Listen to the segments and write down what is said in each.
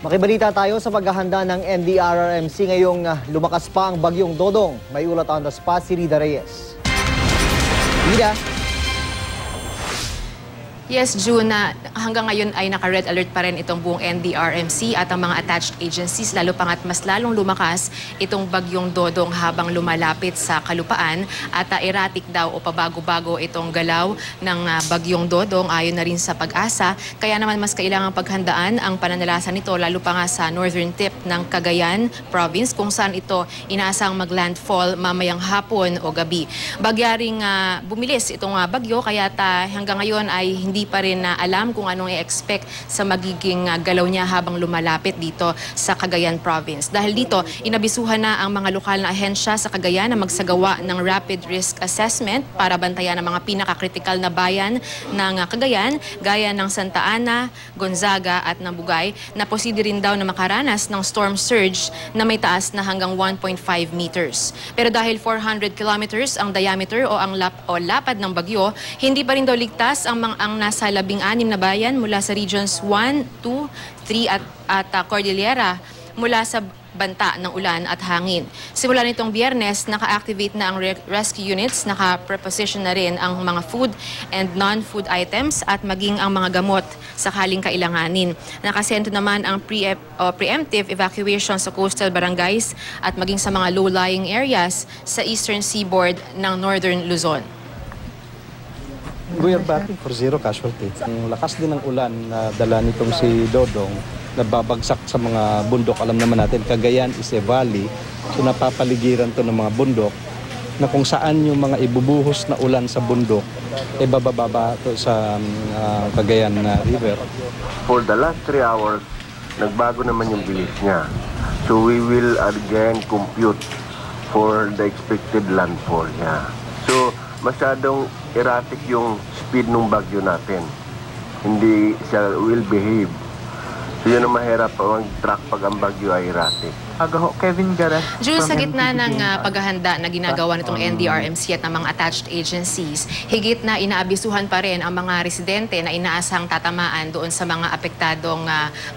Makibalita tayo sa paghahanda ng NDRRMC ngayong lumakas pa ang bagyong Dodong. May ulat on the spot si Rida Reyes. Rida? Yes, June, hanggang ngayon ay naka-red alert pa rin itong buong NDRRMC at ang mga attached agencies, lalo pa nga't mas lalong lumakas itong bagyong Dodong habang lumalapit sa kalupaan at erratic daw o pabago-bago itong galaw ng bagyong Dodong ayon na rin sa Pag-asa. Kaya naman mas kailangang paghandaan ang pananalasan nito lalo pa nga sa northern tip ng Cagayan province kung saan ito inaasang mag-landfall mamayang hapon o gabi. Bagyaring bumilis itong bagyo kaya hanggang ngayon ay hindi pa rin alam kung anong i-expect sa magiging galaw niya habang lumalapit dito sa Cagayan province. Dahil dito, inabisuhan na ang mga lokal na ahensya sa Cagayan na magsagawa ng rapid risk assessment para bantayan ang mga pinakakritikal na bayan ng Cagayan, gaya ng Santa Ana, Gonzaga at Nabugay, na posible rin daw na makaranas ng storm surge na may taas na hanggang 1.5 meters. Pero dahil 400 kilometers ang diameter o ang lapad ng bagyo, hindi pa rin daw ligtas ang nasa 16 na bayan mula sa regions 1, 2, 3 at Cordillera mula sa banta ng ulan at hangin. Simula nitong Biyernes, naka-activate na ang rescue units, naka-preposition na rin ang mga food and non-food items at maging ang mga gamot sakaling kailanganin. Nakasento naman ang preemptive evacuation sa coastal barangays at maging sa mga low-lying areas sa eastern seaboard ng northern Luzon. We are batting for zero casualties. Ang lakas din ng ulan na dala nitong si Dodong, nababagsak sa mga bundok. Alam naman natin, Cagayan is a valley, so napapaligiran to ng mga bundok na kung saan yung mga ibubuhos na ulan sa bundok, bababa to sa Cagayan River. For the last 3 hours, nagbago naman yung bilis niya. So we will again compute for the expected landfall niya. So masyadong erratic yung speed ng bagyo natin. Hindi siya will behave. So yun ang mahirap mag-track pag ang bagyo ay erratic. Kevin Gara. June, sa gitna ng paghahanda na ginagawa nitong NDRRMC at ng mga attached agencies, higit na inaabisuhan pa rin ang mga residente na inaasang tatamaan doon sa mga apektadong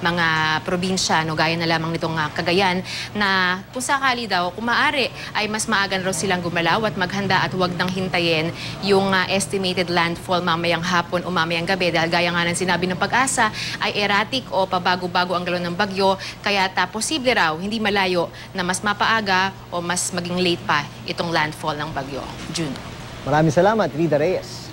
mga probinsya, no, gaya na lamang nitong Cagayan, na kung sakali daw, kung maaari, ay mas maagan raw silang gumalaw at maghanda at huwag nang hintayin yung estimated landfall mamayang hapon o mamayang gabi. Dahil gaya nga ng sinabi ng Pag-asa, ay erratic o pabago-bago ang galaw ng bagyo, kaya posible raw, hindi malayo na mas mapaaga o mas maging late pa itong landfall ng bagyo. June. Maraming salamat, Rida Reyes.